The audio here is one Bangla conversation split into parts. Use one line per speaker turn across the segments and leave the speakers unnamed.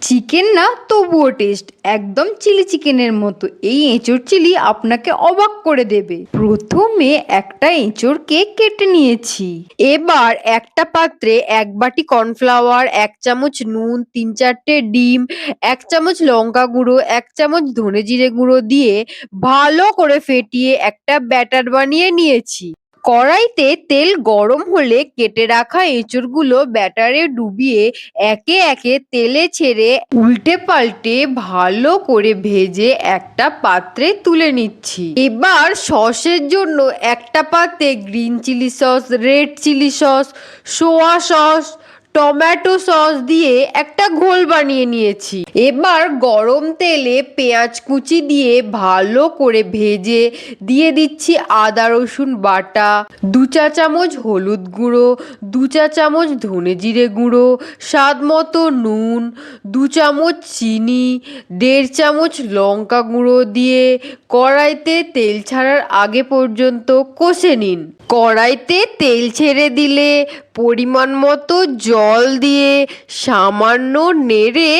চিকেন না, তবুও টেস্ট একদম চিলি চিকেনের মতো। এই এঁচোড় চিলি আপনাকে অবাক করে দেবে। প্রথমে একটা এঁচোড়কে কেটে নিয়েছি। এবার একটা পাত্রে 1 বাটি কর্নফ্লাওয়ার, 1 চামচ নুন, 3-4টে ডিম, 1 চামচ লঙ্কা গুঁড়ো, 1 চামচ ধনে জিরে গুঁড়ো দিয়ে ভালো করে ফেটিয়ে একটা ব্যাটার বানিয়ে নিয়েছি। কড়াইতে তেল গরম হলে কেটে রাখা এঁচোড়গুলো ব্যাটারে ডুবিয়ে একে একে তেলে ছেড়ে উল্টে পাল্টে ভালো করে ভেজে একটা পাত্রে তুলে নিচ্ছি। এবার সসের জন্য একটা পাত্রে green chilli sauce, red chilli sauce, soya sauce, tomato sauce দিয়ে একটা ঘোল বানিয়ে নিয়েছি। এবার গরম তেলে পেঁয়াজ কুচি দিয়ে ভালো করে ভেজে দিয়ে দিচ্ছি আদা রসুন বাটা, 2 চা চামচ হলুদ গুঁড়ো, 2 চা চামচ ধনে জিরে গুঁড়ো, স্বাদ মতো নুন, 2 চামচ চিনি, 1.5 চামচ লঙ্কা গুঁড়ো দিয়ে কড়াইতে তেল ছাড়ার আগে পর্যন্ত কষে নিন। কড়াইতে তেল ছেড়ে দিলে পরিমাণ মতো জল দিয়ে সামান্য নেড়ে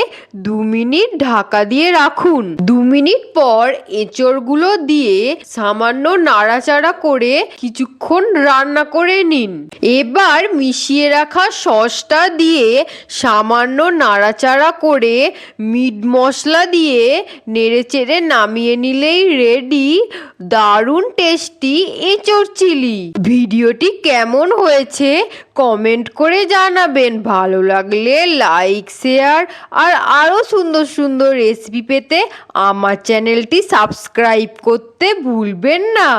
2 মিনিট ঢাকা দিয়ে রাখুন। 2 মিনিট পর এঁচোড়গুলো দিয়ে সামান্য নাড়াচাড়া করে কিছুক্ষণ রান্না করে নিন। এবার মিশিয়ে রাখা সসটা দিয়ে সামান্য নাড়াচাড়া করে মিট মশলা দিয়ে নেড়েচেড়ে নামিয়ে নিলেই রেডি দারুণ টেস্টি এঁচোড় চিলি। ভিডিওটি কেমন হয়েছে কমেন্ট করে জানাবেন। ভালো লাগলে লাইক, শেয়ার আর আরও সুন্দর সুন্দর রেসিপি পেতে আমার চ্যানেলটি সাবস্ক্রাইব করতে ভুলবেন না।